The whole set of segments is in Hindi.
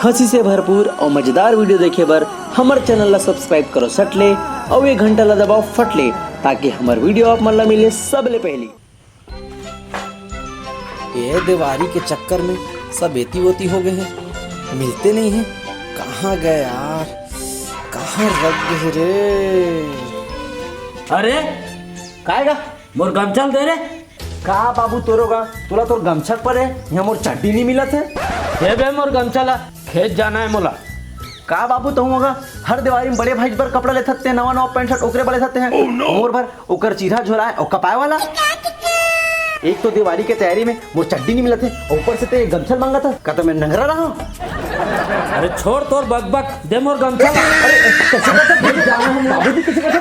हंसी से भरपूर और मजेदार वीडियो देखे बर हमारे चैनल ला सब्सक्राइब करो सटले और ये घंटा ला दबाओ फटले ताकि हमारे वीडियो आप मन ला मिले सबले पहली। ये दिवाली के चक्कर में सब एती वोती हो गए हैं, मिलते नहीं हैं। कहाँ गए यार, कहाँ रख गए रे? अरे काएगा मोर गमछा दे रे। का बाबू तोरोगा तोला तोर गमछा पर है, यहाँ मोर चड्डी नहीं मिलत है। हे बे मोर गमछा ला, खेत जाना है मोला। का बाबू तो होगा हर दिवाली में बड़े भाई पर कपड़ा ले सकते हैं, नवा नवा पैंट शर्ट ओकरे बड़े सकते हैं। मोर भर ओकर चीरा झोला है और कपाए वाला। एक तो दिवाली के तैयारी में मोर चड्डी नहीं मिलत है, ऊपर से ते गमछा मांगा था का तो मैं नंगरा रहा हूँ। अरे छोड़ तोर बक दे मोर गमछा ला। अरे कैसे करता बाबू जी कैसे करता?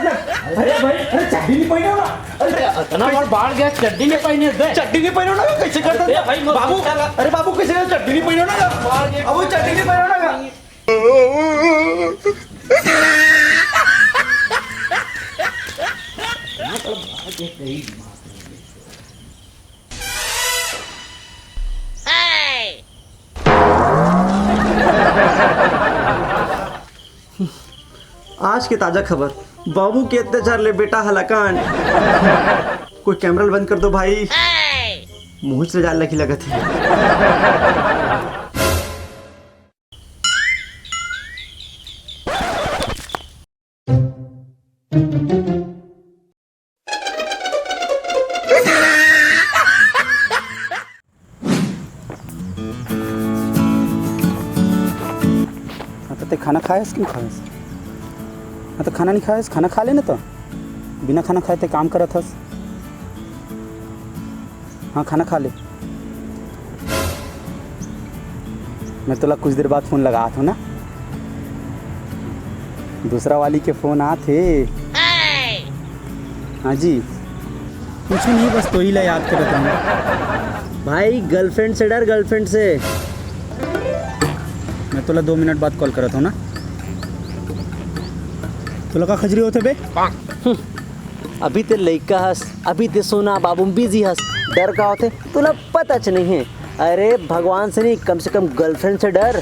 अरे भाई अरे चड्डी नहीं पहना ना। अरे इतना मोर बाढ़ गया, चड्डी नहीं पहने दे। चड्डी नहीं पहना ना कैसे करता दे भाई मोर बाबू? गमछा ला। अरे बाबू कैसे करता? चड्डी नहीं पहना ना बाबू, चड्डी नहीं पहना ना। आज की ताजा खबर, बाबू के अत्याचार ले बेटा हलाकान। कोई कैमरा बंद कर दो भाई, मुंह से जाल लगी लगत है। तो खाना खाएस क्यों खाएस? हाँ तो खाना नहीं खाएस, खाना खा लेना। तो बिना खाना खाए ते काम करत हस। हाँ खाना खा ले। मैं तोला कुछ देर बाद फ़ोन लगात हूँ ना, दूसरा वाली के फ़ोन आते। हाँ जी कुछ नहीं, बस तो ही ला याद करत हूँ भाई गर्लफ्रेंड से डर, गर्लफ्रेंड से। मैं तोला 2 मिनट बाद कॉल करत हूँ ना। तोला का खजरी होते बे? अभी ते लइका हस, अभी ते सोना बाबू बिजी हस, डर का होते तुला पता च नहीं है। अरे भगवान से नहीं, कम से कम गर्लफ्रेंड से डर।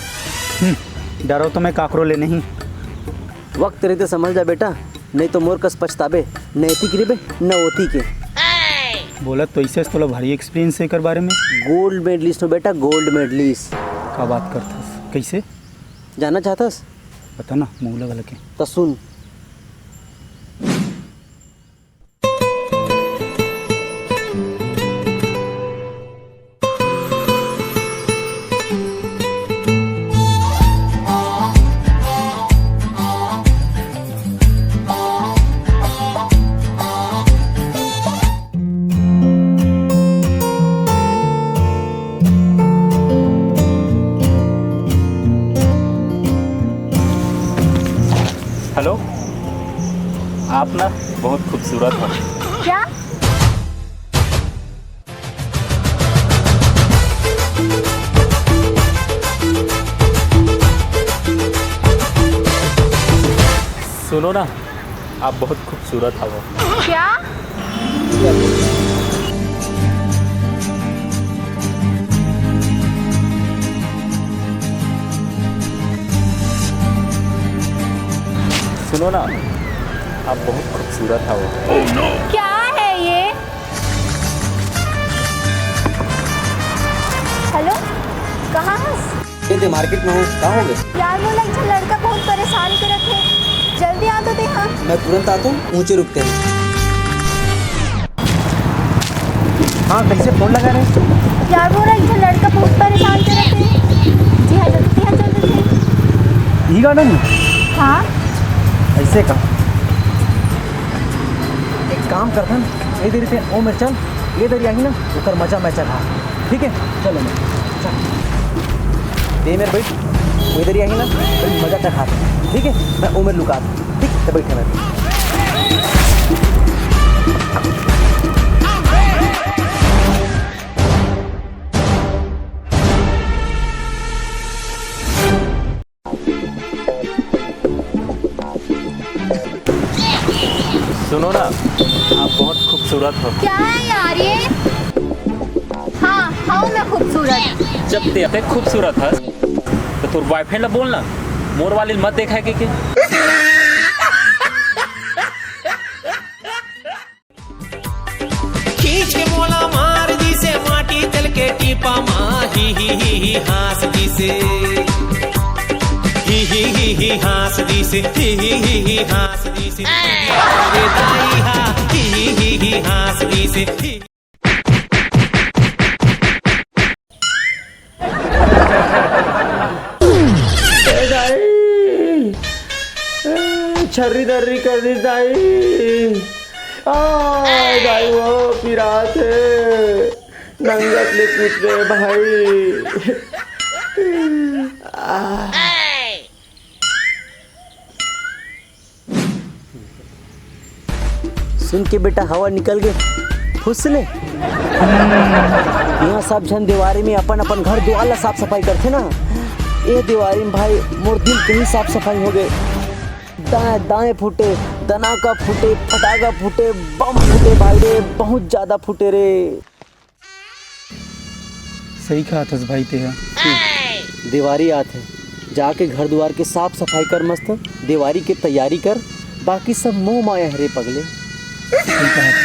डरो तो मैं काकरो ले नहीं। वक्त रहते समझ जा बेटा, नहीं तो मोर कस पछताबे, नैतिक रिबे न ओती के। बोला तो इसे तोला भारी एक्सपीरियंस है कर बारे में। गोल्ड मेडलिस्ट हो बेटा, गोल्ड मेडलिस्ट। का बात करथस? कैसे जानना चाहतस? बता ना, मुँह लगा के। तो सुन। हेलो, आप ना बहुत खूबसूरत हो। क्या? सुनो ना, आप बहुत खूबसूरत हो। क्या? सुनो ना, आप बहुत खूबसूरत हो। क्या है ये? हेलो, कहाँ हस? ये मार्केट में हूँ, कहाँ हो गए? यार वो लड़का बहुत परेशान कर रखे, जल्दी आ तो दे। हाँ मैं तुरंत आता हूँ, ऊँचे रुकते हैं। हाँ कैसे फोन लगा रहे हैं? यार वो लड़का बहुत परेशान कर रखे। जी हाँ जल्दी। यही गार्डन में? हाँ ऐसे का एक काम करता ना, ये देरी पे ओ मैं चल, ये देरी आएगी ना उकर मजा मैं चला। ठीक है चलो मैं चल दे मेरे बैठ, वो इधर ही आएगी ना तो मजा चखा। ठीक है मैं उमर लुका। ठीक है बैठे मैं। सुनो ना, आप बहुत खूबसूरत हो। क्या है यार ये? हाँ मैं खूबसूरत। जब देखते खूबसूरत है तो तोर बॉयफ्रेंड ला बोल ना मोर वाली मत देखा के खींच के मोला मार दी से माटी तल के टीपा माही ही हास दी से ही हास दी से ही हास दी से रे दाई हा ही हास दी से छर्री दर्री कर दी दाई दाई वो पिरात है नंगत ले पूछ रहे भाई सुन के बेटा हवा निकल गए फुसले यहाँ सब जन दीवारी में अपन अपन घर द्वार ला साफ सफाई करते ना। ये दीवारी में भाई मोर दिल के ही साफ सफाई हो गए। दाएं दाएं फूटे, दनाका फूटे, फटाका फूटे, बम फूटे भाई रे, बहुत ज्यादा फूटे रे। सही कहा था भाई तेरा। दीवारी आते जाके घर द्वार के साफ सफाई कर, मस्त दीवारी की तैयारी कर, बाकी सब मोह माया है रे पगले। सही कहा था।